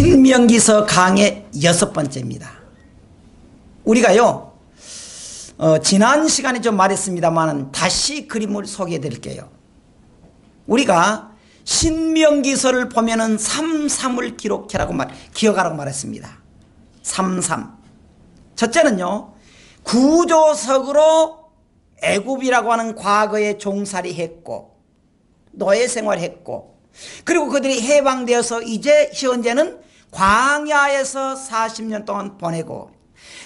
신명기서 강의 6번째입니다. 우리가요 지난 시간에 좀 말했습니다만 다시 그림을 소개해 드릴게요. 우리가 신명기서를 보면은 3.3을 기억하라고 말했습니다. 3.3. 첫째는요, 구조석으로 애굽이라고 하는 과거에 종살이 했고 노예 생활했고, 그리고 그들이 해방되어서 이제 현재는 광야에서 40년 동안 보내고,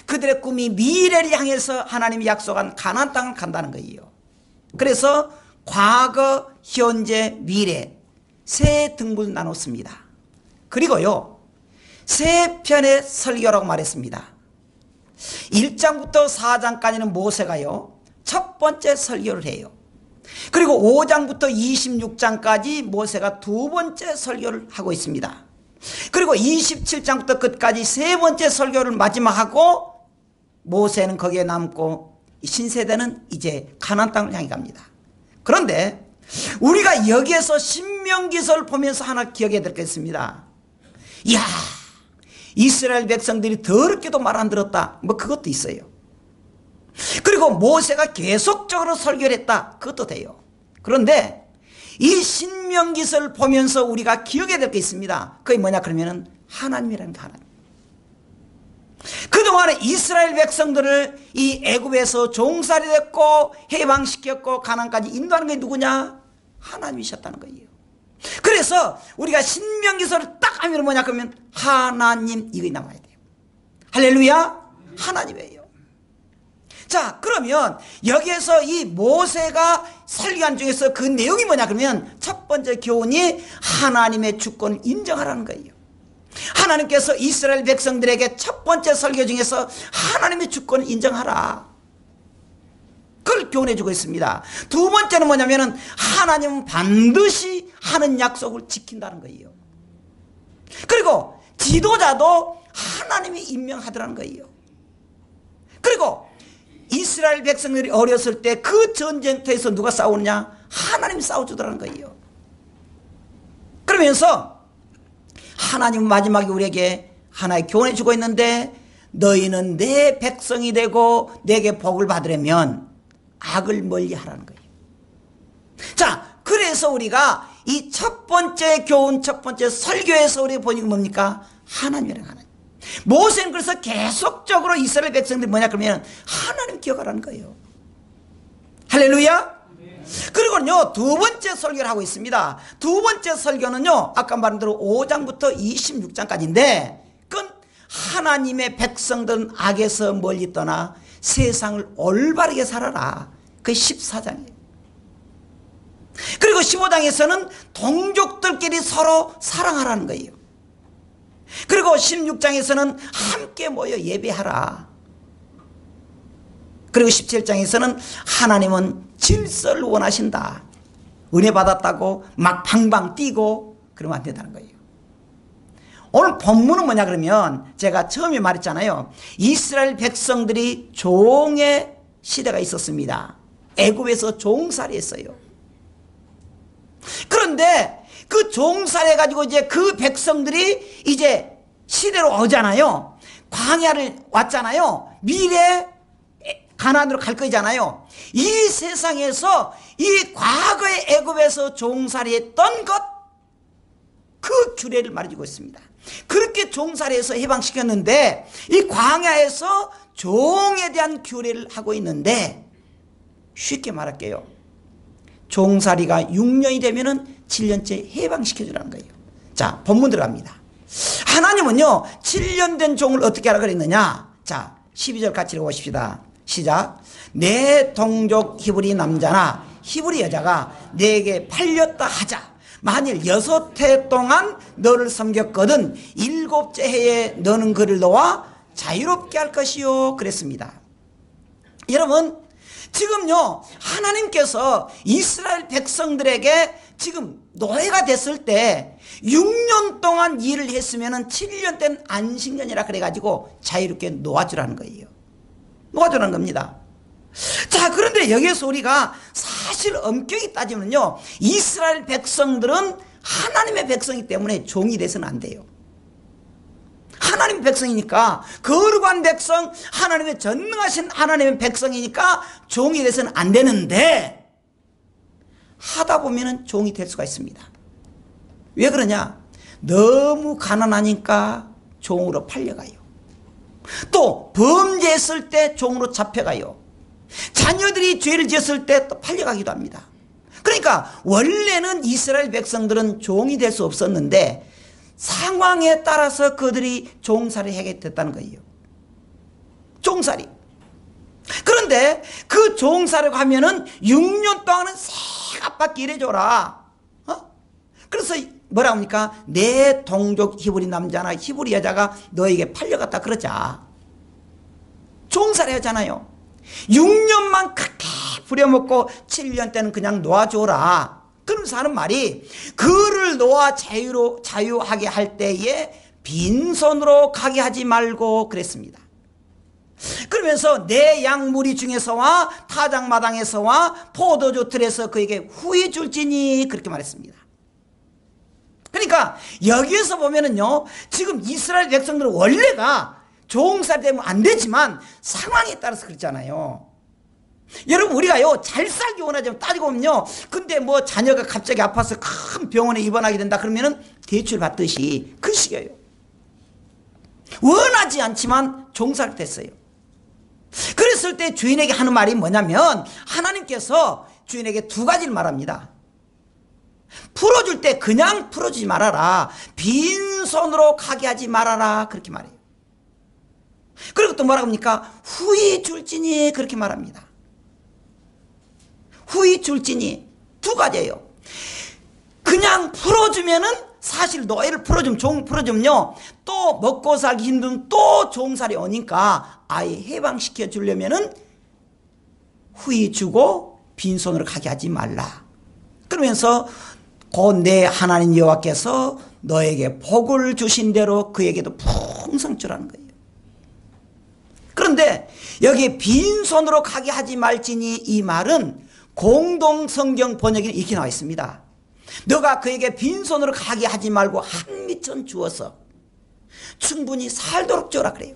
그들의 꿈이 미래를 향해서 하나님이 약속한 가나안 땅을 간다는 거예요. 그래서 과거, 현재, 미래 세 등분 나눴습니다. 그리고요, 세 편의 설교라고 말했습니다. 1장부터 4장까지는 모세가요 첫 번째 설교를 해요. 그리고 5장부터 26장까지 모세가 두 번째 설교를 하고 있습니다. 그리고 27장부터 끝까지 세 번째 설교를 마지막 하고 모세는 거기에 남고 신세대는 이제 가나안 땅을 향해 갑니다. 그런데 우리가 여기에서 신명기서를 보면서 하나 기억해야 될 게 있습니다. 이야, 이스라엘 백성들이 더럽게도 말 안 들었다, 뭐 그것도 있어요. 그리고 모세가 계속적으로 설교를 했다, 그것도 돼요. 그런데 이 신명기서를 보면서 우리가 기억해야 될 게 있습니다. 그게 뭐냐 그러면은 하나님이라는 게 하나님. 그동안에 이스라엘 백성들을 이 애굽에서 종살이 됐고 해방시켰고 가나안까지 인도하는 게 누구냐? 하나님이셨다는 거예요. 그래서 우리가 신명기서를 딱 하면 뭐냐 그러면 하나님, 이거 남아야 돼요. 할렐루야, 하나님이에요. 자, 그러면 여기에서 이 모세가 설교한 중에서 그 내용이 뭐냐 그러면 첫 번째 교훈이 하나님의 주권을 인정하라는 거예요. 하나님께서 이스라엘 백성들에게 첫 번째 설교 중에서 하나님의 주권을 인정하라, 그걸 교훈해 주고 있습니다. 두 번째는 뭐냐면은 하나님은 반드시 하는 약속을 지킨다는 거예요. 그리고 지도자도 하나님이 임명하더라는 거예요. 그리고 이스라엘 백성들이 어렸을 때 그 전쟁터에서 누가 싸우느냐? 하나님이 싸워주더라는 거예요. 그러면서 하나님은 마지막에 우리에게 하나의 교훈해 주고 있는데, 너희는 내 백성이 되고 내게 복을 받으려면 악을 멀리 하라는 거예요. 자, 그래서 우리가 이 첫 번째 교훈, 첫 번째 설교에서 우리가 보니까 뭡니까? 하나님이라는 하나님. 모세는 그래서 계속적으로 이스라엘 백성들이 뭐냐 그러면 하나님 기억하라는 거예요. 할렐루야. 그리고는요 두 번째 설교를 하고 있습니다. 두 번째 설교는요 아까 말한 대로 5장부터 26장까지인데, 그건 하나님의 백성들은 악에서 멀리 떠나 세상을 올바르게 살아라, 그게 14장이에요. 그리고 15장에서는 동족들끼리 서로 사랑하라는 거예요. 그리고 16장에서는 함께 모여 예배하라. 그리고 17장에서는 하나님은 질서를 원하신다. 은혜 받았다고 막 방방 뛰고 그러면 안 된다는 거예요. 오늘 본문은 뭐냐 그러면 제가 처음에 말했잖아요. 이스라엘 백성들이 종의 시대가 있었습니다. 애굽에서 종살이 했어요. 그런데 그 종살이 해가지고 이제 그 백성들이 이제 시대로 오잖아요. 광야를 왔잖아요. 미래 가나안으로 갈 거잖아요. 이 세상에서 이 과거의 애굽에서 종살이 했던 것, 그 규례를 말해주고 있습니다. 그렇게 종살이해서 해방시켰는데 이 광야에서 종에 대한 규례를 하고 있는데, 쉽게 말할게요. 종살이가 6년이 되면은 7년째 해방시켜주라는 거예요. 자, 본문 들어갑니다. 하나님은요 7년 된 종을 어떻게 하라 그랬느냐. 자, 12절 같이 읽어보십시다. 시작. 내 동족 히브리 남자나 히브리 여자가 내게 팔렸다 하자. 만일 6해 동안 너를 섬겼거든 7째 해에 너는 그를 놓아 자유롭게 할 것이요, 그랬습니다. 여러분, 지금요 하나님께서 이스라엘 백성들에게 지금 노예가 됐을 때 6년 동안 일을 했으면 7년 때는 안식년이라 그래가지고 자유롭게 놓아주라는 거예요. 놓아주라는 겁니다. 자, 그런데 여기에서 우리가 사실 엄격히 따지면요 이스라엘 백성들은 하나님의 백성이기 때문에 종이 돼서는 안 돼요. 백성이니까, 거룩한 백성, 하나님의 전능하신 하나님의 백성이니까 종이 돼서는 안 되는데, 하다 보면은 종이 될 수가 있습니다. 왜 그러냐? 너무 가난하니까 종으로 팔려가요. 또 범죄했을 때 종으로 잡혀가요. 자녀들이 죄를 지었을 때 또 팔려가기도 합니다. 그러니까 원래는 이스라엘 백성들은 종이 될 수 없었는데 상황에 따라서 그들이 종살이 하게 됐다는 거예요. 종살이. 그런데 그 종살이라고 하면은 6년 동안은 새갑받게 일해줘라. 그래서 뭐라 합니까? 내 동족 히브리 남자나 히브리 여자가 너에게 팔려갔다 그러자. 종살이 하잖아요. 6년만 크게 부려먹고 7년 때는 그냥 놓아줘라. 그러면서 하는 말이, 그를 놓아 자유하게 할 때에 빈손으로 가게 하지 말고 그랬습니다. 그러면서 내 양무리 중에서와 타작마당에서와 포도주 틀에서 그에게 후히 줄지니 그렇게 말했습니다. 그러니까 여기에서 보면은요, 지금 이스라엘 백성들은 원래가 종살이 되면 안 되지만 상황에 따라서 그렇잖아요. 여러분, 우리가요 잘 살기 원하지만 따지고 보면요, 근데 뭐 자녀가 갑자기 아파서 큰 병원에 입원하게 된다 그러면은 대출 받듯이 그 시기예요. 원하지 않지만 종살이 됐어요. 그랬을 때 주인에게 하는 말이 뭐냐면, 하나님께서 주인에게 두 가지를 말합니다. 풀어줄 때 그냥 풀어주지 말아라. 빈손으로 가게 하지 말아라. 그렇게 말해요. 그리고 또 뭐라고 합니까? 후히 줄지니 그렇게 말합니다. 후히 줄지니 두 가지예요. 그냥 풀어주면은, 사실 노예를 풀어주면, 종 풀어주면요, 또 먹고 살기 힘든 또 종살이 오니까 아예 해방시켜 주려면은 후히 주고 빈손으로 가게 하지 말라. 그러면서 곧 내 하나님 여호와께서 너에게 복을 주신 대로 그에게도 풍성 주라는 거예요. 그런데 여기 빈손으로 가게 하지 말지니, 이 말은 공동 성경 번역에는 이렇게 나와 있습니다. 너가 그에게 빈손으로 가게 하지 말고 한 미천 주어서 충분히 살도록 줘라 그래요.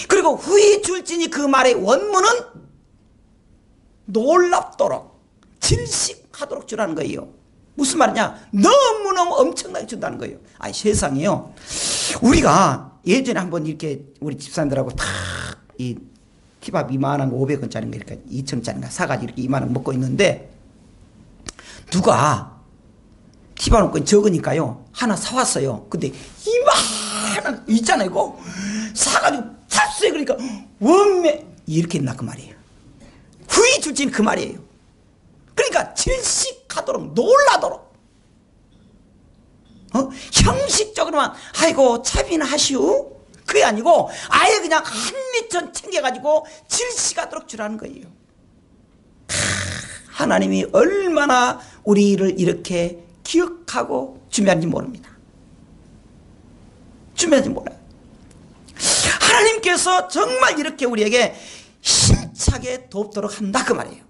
그리고 후히 줄지니, 그 말의 원문은 놀랍도록 질식하도록 주라는 거예요. 무슨 말이냐? 너무너무 엄청나게 준다는 거예요. 아니, 세상에요, 우리가 예전에 한번 이렇게 우리 집사님들하고 다 이 티밥 이만한 거 500원짜리인가 이렇게 2,000원짜리인가 사가지고 이렇게 이만한 거 먹고 있는데, 누가 티밥 먹고 적으니까요 하나 사왔어요. 근데 이만한 있잖아요, 이거 사가지고 탔어요. 그러니까 원매 이렇게 했나 그 말이에요. 후히 줄지는 그 말이에요. 그러니까 질식하도록, 놀라도록, 형식적으로만 아이고 차비나 하시오, 그게 아니고 아예 그냥 한 미천 챙겨가지고 질식하도록 주라는 거예요. 하나님이 얼마나 우리를 이렇게 기억하고 준비하는지 모릅니다. 준비하는지 몰라요. 하나님께서 정말 이렇게 우리에게 힘차게 돕도록 한다 그 말이에요.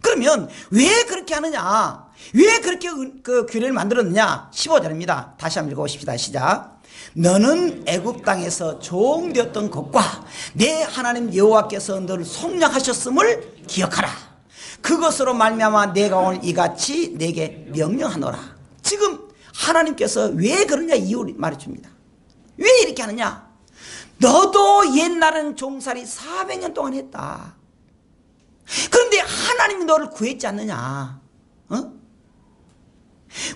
그러면 왜 그렇게 하느냐? 왜 그렇게 그 규례를 만들었느냐? 15절입니다. 다시 한번 읽어보십시다. 시작. 너는 애굽 땅에서 종되었던 것과 내 하나님 여호와께서 너를 속량하셨음을 기억하라. 그것으로 말미암아 내가 오늘 이같이 내게 명령하노라. 지금 하나님께서 왜 그러냐 이유를 말해줍니다. 왜 이렇게 하느냐? 너도 옛날에는 종살이 400년 동안 했다. 그런데 하나님이 너를 구했지 않느냐?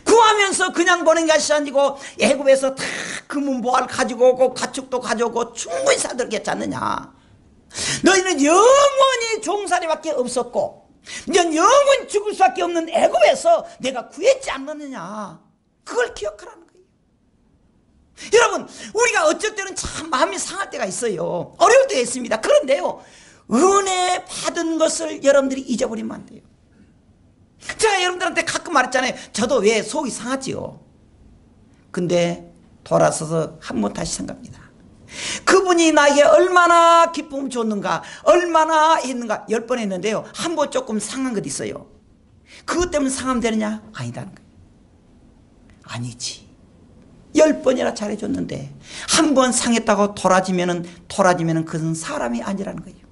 구하면서 그냥 보낸 것이 아니고 애굽에서 다 금은보화를 가지고 오고 가축도 가져오고 충분히 살도록 않느냐? 너희는 영원히 종살이밖에 없었고 넌 영원히 죽을 수밖에 없는 애굽에서 내가 구했지 않느냐? 그걸 기억하라는 거예요. 여러분, 우리가 어쩔 때는 참 마음이 상할 때가 있어요. 어려울 때가 있습니다. 그런데요, 은혜 받은 것을 여러분들이 잊어버리면 안 돼요. 제가 여러분들한테 가끔 말했잖아요. 저도 왜 속이 상하지요. 근데 돌아서서 한 번 다시 생각합니다. 그분이 나에게 얼마나 기쁨을 줬는가, 얼마나 했는가. 10번 했는데요, 한 번 조금 상한 것 있어요. 그것 때문에 상하면 되느냐? 아니다는 거예요. 아니지. 10번이나 잘해줬는데 한 번 상했다고 돌아지면은 그것은 사람이 아니라는 거예요.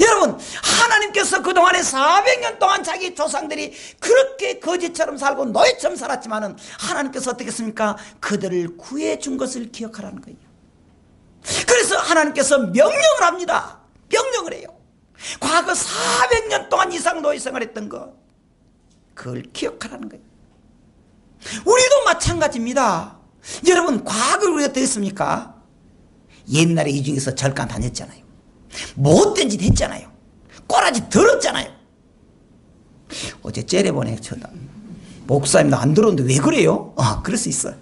여러분, 하나님께서 그동안에 400년 동안 자기 조상들이 그렇게 거지처럼 살고 노예처럼 살았지만은 하나님께서 어떻게 했습니까? 그들을 구해준 것을 기억하라는 거예요. 그래서 하나님께서 명령을 합니다. 명령을 해요. 과거 400년 동안 이상 노예 생활했던 것, 그걸 기억하라는 거예요. 우리도 마찬가지입니다. 여러분, 과거를 우리가 어떻게 했습니까? 옛날에 이 중에서 절간 다녔잖아요. 못된 짓 했잖아요. 꼬라지 들었잖아요. 어제 째려보네. 목사님 나 안 들었는데 왜 그래요? 그럴 수 있어요.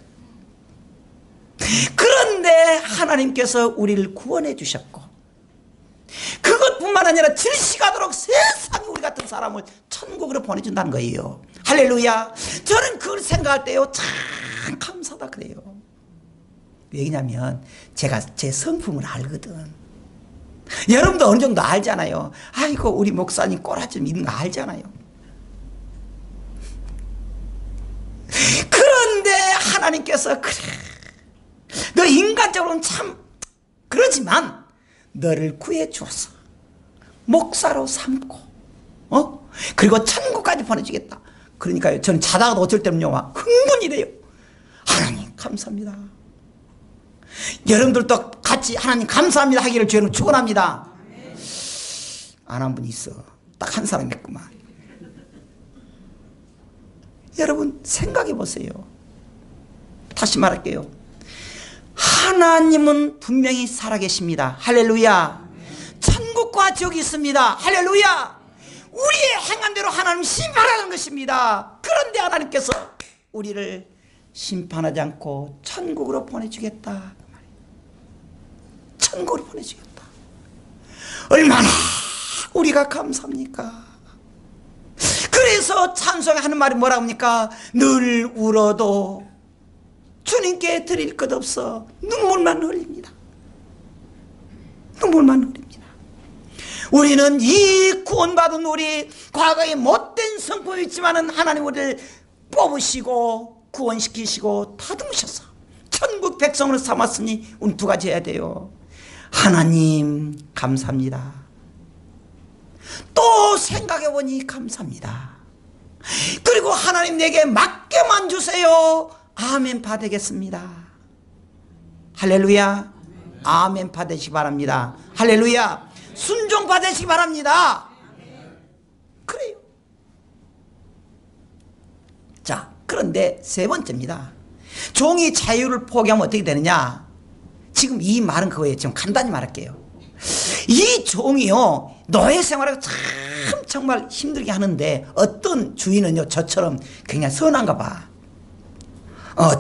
그런데 하나님께서 우리를 구원해 주셨고, 그것뿐만 아니라 질식하도록 세상에 우리 같은 사람을 천국으로 보내준다는 거예요. 할렐루야. 저는 그걸 생각할 때요, 참 감사하다 그래요. 왜냐면 제가 제 성품을 알거든. 여러분도 어느 정도 알잖아요. 아이고 우리 목사님 꼬라지 좀 있는 거 알잖아요. 그런데 하나님께서 그래, 너 인간적으로는 참 그러지만 너를 구해 주어서 목사로 삼고 그리고 천국까지 보내주겠다. 그러니까요, 저는 자다가도 어쩔 때는요 흥분이래요. 하나님 감사합니다. 여러분들도 같이 하나님 감사합니다 하기를 저는 축원합니다. 안 한 분 있어. 딱 한 사람 있구만. 여러분 생각해 보세요. 다시 말할게요. 하나님은 분명히 살아계십니다. 할렐루야. 천국과 지옥이 있습니다. 할렐루야. 우리의 행한 대로 하나님 심판하는 것입니다. 그런데 하나님께서 우리를 심판하지 않고 천국으로 보내주겠다. 천국으로 보내주겠다. 얼마나 우리가 감사합니까? 그래서 찬송하는 말이 뭐라고 합니까? 늘 울어도 주님께 드릴 것 없어 눈물만 흘립니다. 눈물만 흘립니다. 우리는 이 구원받은 우리 과거에 못된 성품이 있지만은 하나님 우리를 뽑으시고 구원시키시고 다듬으셔서 천국 백성으로 삼았으니 우리 두 가지 해야 돼요. 하나님 감사합니다. 또 생각해보니 감사합니다. 그리고 하나님 내게 맡겨만 주세요. 아멘 받으겠습니다. 할렐루야. 아멘 받으시기 바랍니다. 할렐루야. 순종 받으시기 바랍니다. 그래요. 자, 그런데 세 번째입니다. 종이 자유를 포기하면 어떻게 되느냐? 지금 이 말은 그거예요. 지금 간단히 말할게요. 이 종이요, 노예 생활을 참 정말 힘들게 하는데 어떤 주인은요, 저처럼 굉장히 선한가 봐.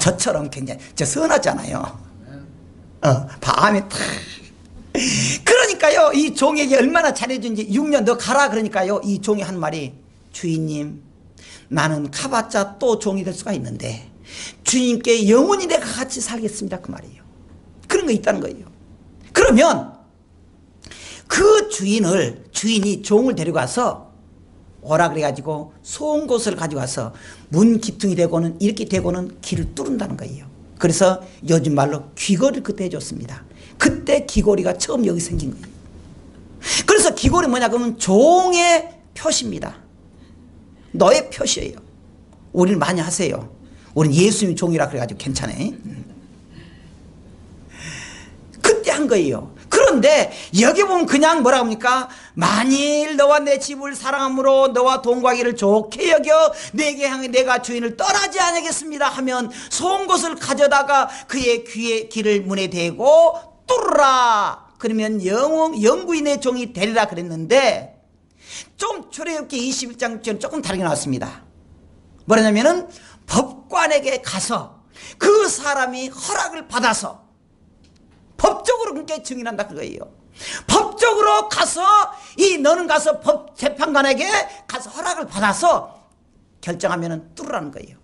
저처럼 굉장히 선하잖아요. 밤에 탁. 그러니까요, 이 종에게 얼마나 잘해준지 6년 너 가라 그러니까요, 이 종이 한 말이, 주인님 나는 가봤자 또 종이 될 수가 있는데 주님께 영원히 내가 같이 살겠습니다 그 말이에요. 그런 거 있다는 거예요. 그러면 그 주인이 종을 데려가서 오라 그래가지고 소은 곳을 가지고 와서 문 기둥이 되고는 이렇게 되고는 길을 뚫는다는 거예요. 그래서 요즘 말로 귀걸이를 그때 해줬습니다. 그때 귀걸이가 처음 여기 생긴 거예요. 그래서 귀걸이 뭐냐 그러면 종의 표시입니다. 너의 표시예요. 우리는 많이 하세요. 우리는 예수님 종이라 그래가지고 괜찮아요. 그때 한 거예요. 그런데 여기 보면 그냥 뭐라 합니까? 만일 너와 내 집을 사랑함으로 너와 동거하기를 좋게 여겨 내게 향해 내가 주인을 떠나지 않겠습니다 하면 소은 곳을 가져다가 그의 귀에 길을 문에 대고 뚫으라. 그러면 영구인의 종이 되리라 그랬는데 좀 출애굽기 21장 조금 다르게 나왔습니다. 뭐냐면은 법관에게 가서 그 사람이 허락을 받아서 법적으로 그렇게 증인한다 그거예요. 법적으로 가서 너는 가서 법 재판관에게 가서 허락을 받아서 결정하면은 뚫으라는 거예요.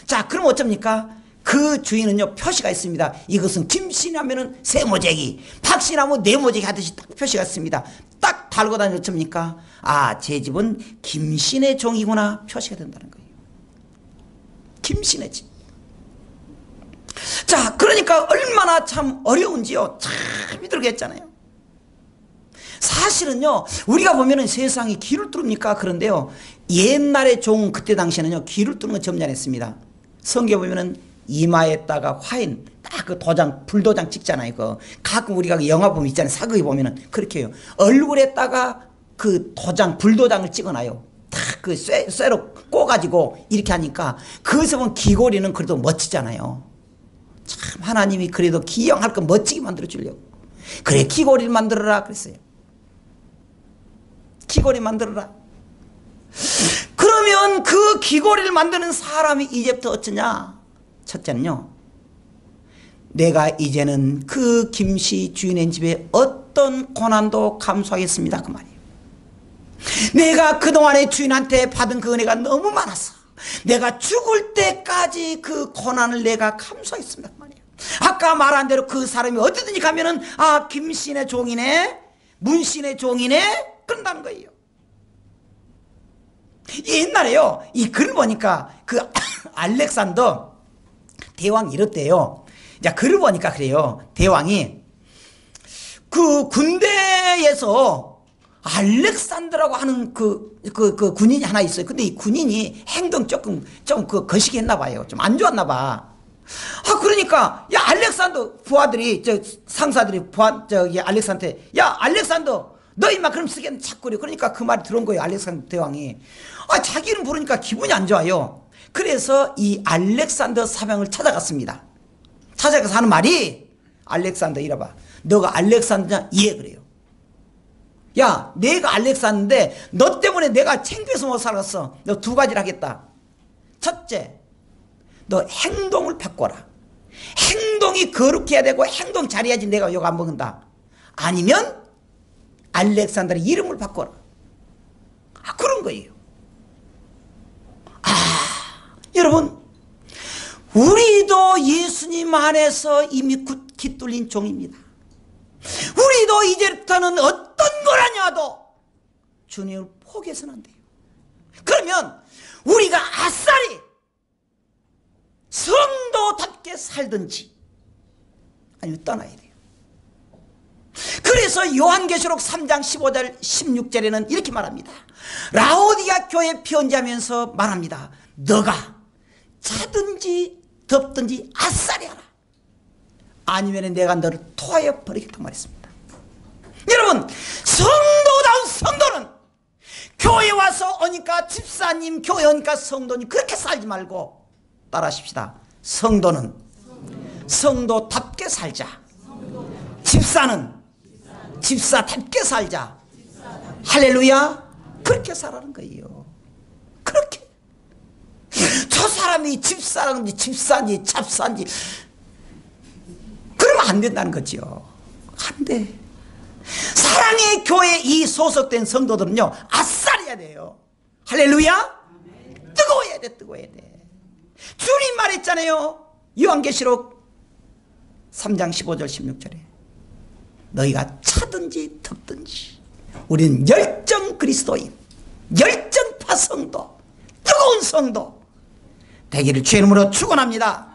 자, 그럼 어쩝니까? 그 주인은요 표시가 있습니다. 이것은 김씨라면은 세모재기, 박씨라면 네모재기 하듯이 딱 표시가 있습니다. 딱 달고 다니면 어쩝니까? 아, 제 집은 김씨네 종이구나 표시가 된다는 거예요. 김씨네 집. 자, 그러니까 얼마나 참 어려운지요. 참 힘들겠잖아요. 사실은요, 우리가 보면은 세상이 귀를 뚫습니까? 그런데요, 옛날의 종, 그때 당시에는요, 귀를 뚫는 건 점잖았습니다. 성경에 보면은 이마에다가 화인, 딱 그 도장, 불도장 찍잖아요. 그 가끔 우리가 그 영화 보면 있잖아요. 사극에 보면은 그렇게 해요. 얼굴에다가 그 도장, 불도장을 찍어놔요. 딱 그 쇠로 꼬가지고 이렇게 하니까 그것을 보면 귀걸이는 그래도 멋지잖아요. 참 하나님이 그래도 기영할 거 멋지게 만들어 주려고. 그래, 귀걸이를 만들어라 그랬어요. 귀걸이 만들어라. 그러면 그 귀걸이를 만드는 사람이 이제부터 어쩌냐? 첫째는요, 내가 이제는 그 김씨 주인의 집에 어떤 고난도 감수하겠습니다, 그 말이에요. 내가 그동안에 주인한테 받은 그 은혜가 너무 많았어. 내가 죽을 때까지 그 고난을 내가 감수하겠습니다, 그 말이에요. 아까 말한 대로 그 사람이 어디든지 가면은 아, 김씨네 종이네, 문씨네 종이네, 그런다는 거예요. 옛날에요, 이 글을 보니까 그 알렉산더 대왕이 이랬대요. 자, 글을 보니까 그래요. 대왕이 그 군대에서 알렉산더라고 하는 그 군인이 하나 있어요. 근데 이 군인이 행동 조금 그 거시기 했나 봐요. 좀 안 좋았나 봐. 아, 그러니까 야, 알렉산더 부하들이, 상사들이 저기 알렉산더한테, 야, 알렉산더 너 임마 그럼 쓰겠는 자꾸 그래. 그러니까 그 말이 들어온 거예요. 알렉산더 대왕이. 아, 자기 이름 부르니까 기분이 안 좋아요. 그래서 이 알렉산더 사병을 찾아갔습니다. 찾아가서 하는 말이, 알렉산더 이래봐, 너가 알렉산더냐? 예, 그래요. 야, 내가 알렉산더인데 너 때문에 내가 창피해서 못 살았어. 너 두 가지를 하겠다. 첫째, 너 행동을 바꿔라. 행동이 거룩해야 되고 행동 잘해야지 내가 욕 안 먹는다. 아니면 알렉산더의 이름을 바꿔라. 아, 그런 거예요. 아, 여러분, 우리도 예수님 안에서 이미 깃뚫린 종입니다. 우리도 이제부터는 어떤 거라냐도 주님을 포기해서는 안 돼요. 그러면 우리가 아싸리 성도답게 살든지 아니면 떠나야 돼요. 그래서 요한계시록 3장 15절 16절에는 이렇게 말합니다. 라오디가 교회 편지하면서 말합니다. 너가 자든지 덥든지 아싸리 하라. 아니면 내가 너를 토하여 버리겠다고 말했습니다. 여러분, 성도다운 성도는 교회 와서 오니까 집사님, 교회 오니까 성도님 그렇게 살지 말고 따라하십시다. 성도는 성도답게 살자. 집사는 집사답게 살자. 할렐루야. 그렇게 살라는 거예요. 그렇게. 저 사람이 집사라든지 집사인지 잡사인지 그러면 안 된다는 거죠. 안 돼. 사랑의 교회 이 소속된 성도들은요, 아싸리야 돼요. 할렐루야. 뜨거워야 돼. 뜨거워야 돼. 주님 말했잖아요. 요한계시록 3장 15절 16절에 너희가 차든지 덥든지 우리는 열정 그리스도인, 열정파 성도, 뜨거운 성도 되기를 주의 이름으로 축원합니다.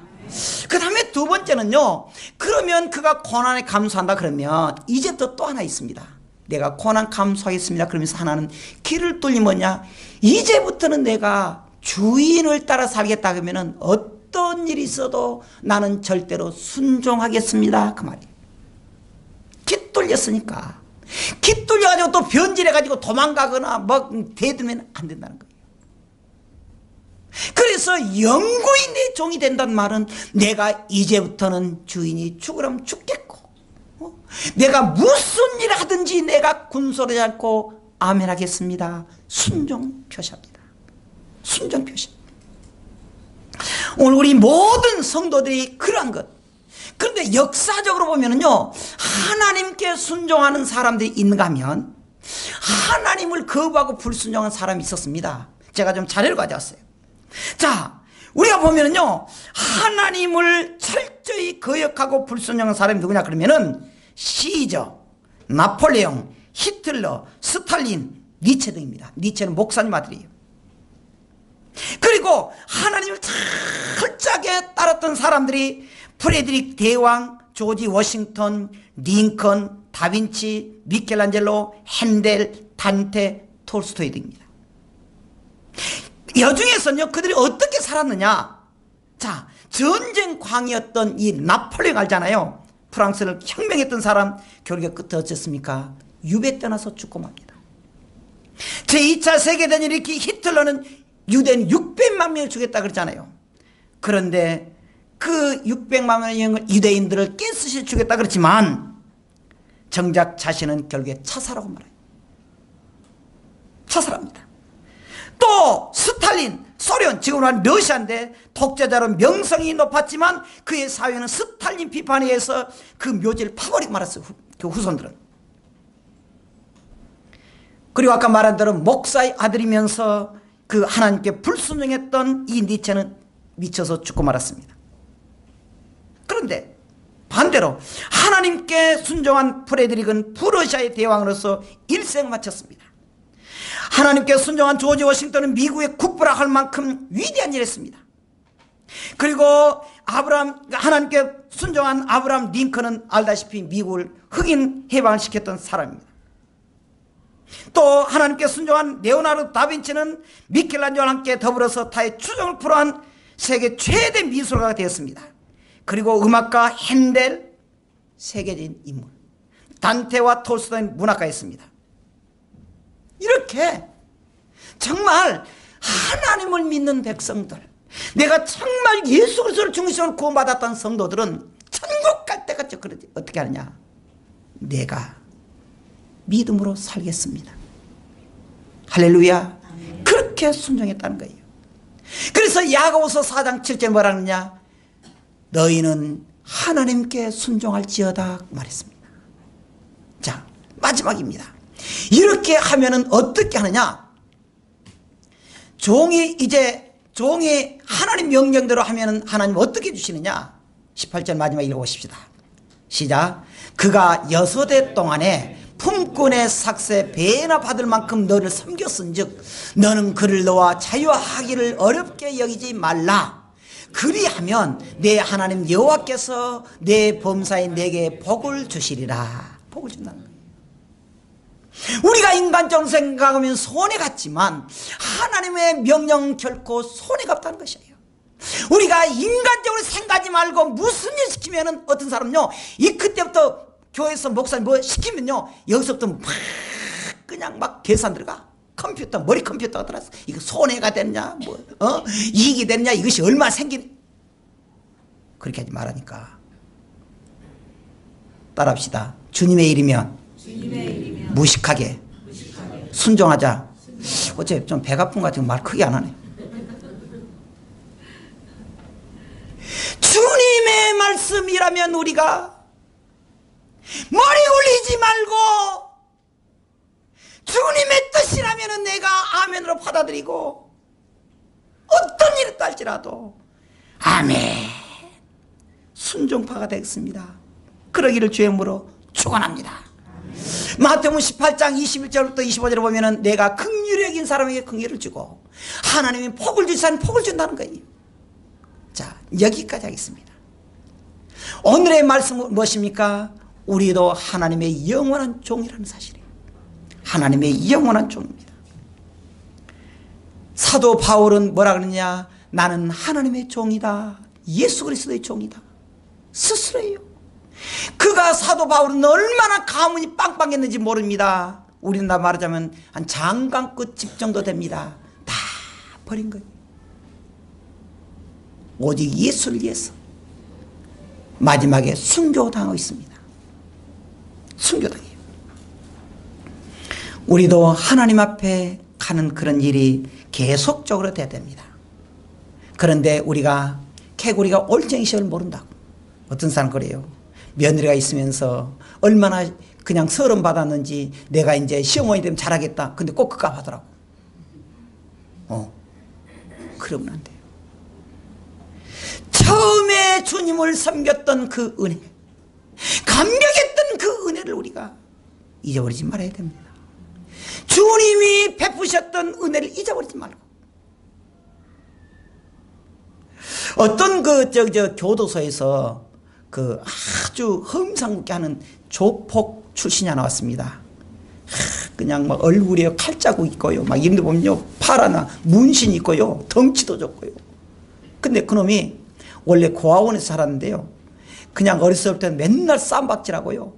그 다음에 두 번째는요, 그러면 그가 고난에 감수한다 그러면 이제부터 또 하나 있습니다. 내가 고난 감수하겠습니다 그러면서 하나는 길을 뚫리 뭐냐, 이제부터는 내가 주인을 따라 살겠다 그러면은 어떤 일이 있어도 나는 절대로 순종하겠습니다 그 말이에요. 깃 뚫렸으니까. 깃 뚫려가지고 또 변질해가지고 도망가거나 뭐 대들면 안 된다는 거예요. 그래서 영구인의 종이 된다는 말은 내가 이제부터는 주인이 죽으라면 죽겠고, 내가 무슨 일을 하든지 내가 군소리지 않고 아멘 하겠습니다. 순종 표시합니다. 순종 표시. 오늘 우리 모든 성도들이 그러한 것. 그런데 역사적으로 보면은요, 하나님께 순종하는 사람들이 있는가 하면 하나님을 거부하고 불순종한 사람이 있었습니다. 제가 좀 자료를 가져왔어요. 자, 우리가 보면은요, 하나님을 철저히 거역하고 불순종한 사람이 누구냐 그러면은 시저, 나폴레옹, 히틀러, 스탈린, 니체 등입니다. 니체는 목사님 아들이에요. 그리고 하나님을 철저하게 따랐던 사람들이 프레드릭 대왕, 조지 워싱턴, 링컨, 다빈치, 미켈란젤로, 핸델, 단테, 톨스토이 등입니다. 여중에서는요, 그들이 어떻게 살았느냐? 자, 전쟁 광이었던 이 나폴레옹 알잖아요. 프랑스를 혁명했던 사람, 결국에 끝에 어쨌습니까? 유배 떠나서 죽고 맙니다. 제2차 세계대전을 일으킨 히틀러는 유대인 600만 명을 죽였다 그랬잖아요. 그런데 그 600만 명의 유대인들을 가스실 죽였다 그랬지만 정작 자신은 결국에 자살하고 말아요. 자살합니다. 또 스탈린, 소련, 지금 말하는 러시아인데 독재자로 명성이 높았지만 그의 사회는 스탈린 비판에 의해서 그 묘지를 파버리고 말았어요. 그 후손들은. 그리고 아까 말한 대로 목사의 아들이면서 그 하나님께 불순종했던 이 니체는 미쳐서 죽고 말았습니다. 그런데 반대로 하나님께 순종한 프레드릭은 프러시아의 대왕으로서 일생을 마쳤습니다. 하나님께 순종한 조지 워싱턴은 미국의 국부라 할 만큼 위대한 일을 했습니다. 그리고 하나님께 순종한 아브라함 링컨은 알다시피 미국을 흑인 해방을 시켰던 사람입니다. 또 하나님께 순종한 레오나르도 다빈치는 미켈란젤로와 함께 더불어서 타의 추종을 풀어한 세계 최대 미술가가 되었습니다. 그리고 음악가 핸델, 세계적인 인물, 단테와 톨스토이는 문학가였습니다. 이렇게 정말 하나님을 믿는 백성들, 내가 정말 예수 그리스도를 중심으로 구원받았던 성도들은 천국 갈 때까지 그러지. 어떻게 하느냐? 내가 믿음으로 살겠습니다. 할렐루야. 그렇게 순종했다는 거예요. 그래서 야고보서 4장 7절 뭐라 하느냐? 너희는 하나님께 순종할지어다 말했습니다. 자, 마지막입니다. 이렇게 하면은 어떻게 하느냐? 종이 하나님 명령대로 하면은 하나님 어떻게 주시느냐? 18절 마지막 읽어보십시다. 시작. 그가 6해 동안에 품꾼의 삭세 배나 받을 만큼 너를 섬겼은즉 너는 그를 너와 자유하기를 어렵게 여기지 말라. 그리하면 내 하나님 여호와께서 내 범사에 내게 복을 주시리라. 복을 준다는 거예요. 우리가 인간적으로 생각하면 손해 같지만 하나님의 명령 결코 손해가 없다는 것이에요. 우리가 인간적으로 생각하지 말고 무슨 일 시키면은 어떤 사람은요, 그때부터 교회에서 목사님 뭐 시키면요, 여기서부터 막 그냥 막 계산 들어가. 컴퓨터, 머리 컴퓨터가 들어서 이거 손해가 됐냐, 이익이 됐냐, 이것이 얼마 생긴. 그렇게 하지 말라니까. 따라합시다. 주님의 일이면 무식하게 순종하자. 어째 좀 배가 아픈 것 같은 말 크게 안 하네. 주님의 말씀이라면 우리가 머리 굴리지 말고 주님의 뜻이라면 내가 아멘으로 받아들이고 어떤 일이 딸지라도 아멘 순종파가 되겠습니다. 그러기를 주의 이름으로 축원합니다. 마태복음 18장 21절부터 25절을 보면은 내가 긍휼히 여긴 사람에게 긍휼을 주고 하나님이 복을 주시는 복을 준다는 거예요. 자, 여기까지 하겠습니다. 오늘의 말씀은 무엇입니까? 우리도 하나님의 영원한 종이라는 사실이에요. 하나님의 영원한 종입니다. 사도 바울은 뭐라 그러냐? 나는 하나님의 종이다. 예수 그리스도의 종이다. 스스로예요. 그가 사도 바울은 얼마나 가문이 빵빵했는지 모릅니다. 우리는 다 말하자면 한 장관급 집 정도 됩니다. 다 버린 거예요. 오직 예수를 위해서 마지막에 순교당하고 있습니다. 순교당해요. 우리도 하나님 앞에 가는 그런 일이 계속적으로 돼야 됩니다. 그런데 우리가 개구리가 올챙이 시험을 모른다고. 어떤 사람 그래요. 며느리가 있으면서 얼마나 그냥 서름 받았는지 내가 이제 시어머니 되면 잘하겠다. 근데 꼭 그까 하더라고. 그러면 안 돼요. 처음에 주님을 섬겼던 그 은혜, 감격했던 그 은혜를 우리가 잊어버리지 말아야 됩니다. 주님이 베푸셨던 은혜를 잊어버리지 말고. 어떤 교도소에서 그 아주 험상궂게 하는 조폭 출신이 하나 왔습니다. 그냥 막 얼굴에 칼자국 있고요. 막 이런데 보면요. 파라나 문신 있고요. 덩치도 좋고요. 근데 그놈이 원래 고아원에서 살았는데요. 그냥 어렸을 때는 맨날 쌈박질하고요.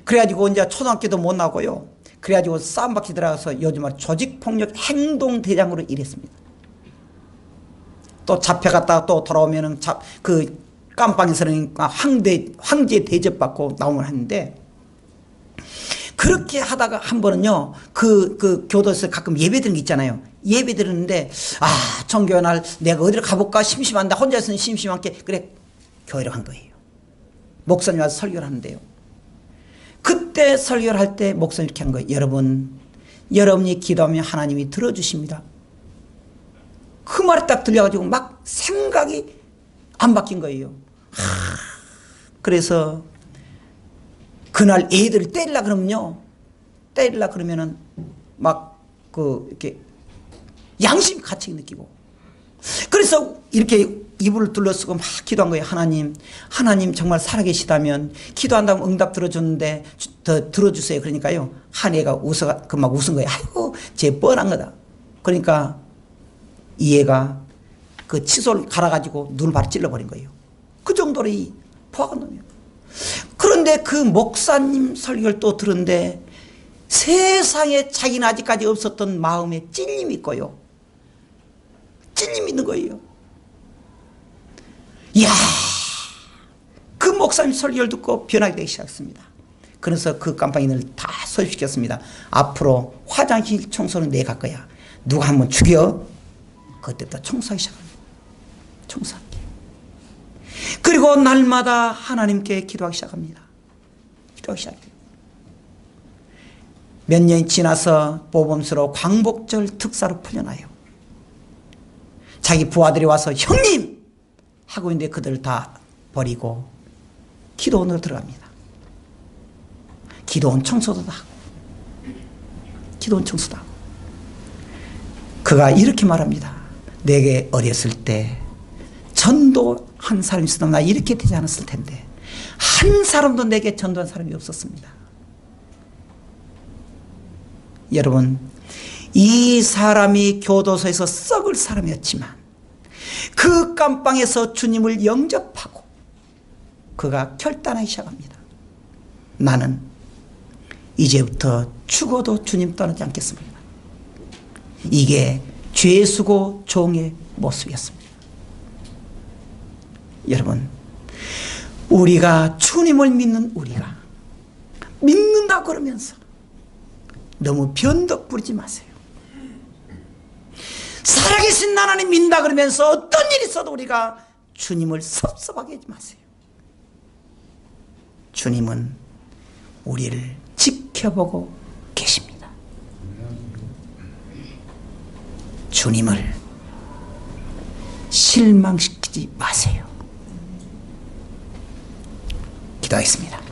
그래가지고 이제 초등학교도 못 나고요. 그래가지고 쌈박질 들어가서 요즘 말 조직폭력 행동대장으로 일했습니다. 또 잡혀갔다가 또 돌아오면은 그 깜빵에서는 황제 대접받고 나오면 하는데, 그렇게 하다가 한 번은요, 그 교도소에서 가끔 예배 드리는 게 있잖아요. 예배 드리는데, 정교회 날 내가 어디를 가볼까 심심한데, 혼자 있으면 심심한게, 그래, 교회를 간 거예요. 목사님 와서 설교를 하는데요. 그때 설교를 할 때 목사님 이렇게 한 거예요. 여러분이 기도하면 하나님이 들어주십니다. 그 말이 딱 들려가지고 막 생각이 안 바뀐 거예요. 그래서 그날 애들을 때리려 그러면은 막 이렇게 양심 가책이 느끼고, 그래서 이렇게 이불을 둘러쓰고 막 기도한 거예요. 하나님 정말 살아계시다면 기도한다면 응답 들어줬는데 더 들어주세요. 그러니까요, 한 애가 막 웃은 거예요. 아이고, 쟤 뻔한 거다. 그러니까 이 애가 그 칫솔 갈아가지고 눈을 바로 찔러버린 거예요. 그 정도로 이 포악한 놈이에요. 그런데 그 목사님 설교를 또 들은데 세상에 자기는 아직까지 없었던 마음에 찔림이 있고요. 찔림이 있는 거예요. 이야, 그 목사님 설교를 듣고 변하게 되기 시작했습니다. 그래서 그 깜빵이들을 다 소집시켰습니다. 앞으로 화장실 청소는 내가 할 거야. 누가 한번 죽여? 그때부터 청소하기 시작합니다. 청소하기. 그리고 날마다 하나님께 기도하기 시작합니다. 기도하기 시작해요. 몇 년이 지나서 모범수로 광복절 특사로 풀려나요. 자기 부하들이 와서 형님! 하고 있는데 그들을 다 버리고 기도원으로 들어갑니다. 기도원 청소도 하고, 기도원 청소도 하고. 그가 이렇게 말합니다. 내게 어렸을 때 전도한 사람이 있어도 나 이렇게 되지 않았을 텐데 한 사람도 내게 전도한 사람이 없었습니다. 여러분, 이 사람이 교도소에서 썩을 사람이었지만 그 깜빵에서 주님을 영접하고 그가 결단하기 시작합니다. 나는 이제부터 죽어도 주님 떠나지 않겠습니다. 이게 죄수고 종의 모습이었습니다. 여러분, 우리가 주님을 믿는 우리가 믿는다 그러면서 너무 변덕 부리지 마세요. 살아계신 하나님 믿는다 그러면서 어떤 일이 있어도 우리가 주님을 섭섭하게 하지 마세요. 주님은 우리를 지켜보고 계십니다. 주님을 실망시키지 마세요. 기도하겠습니다.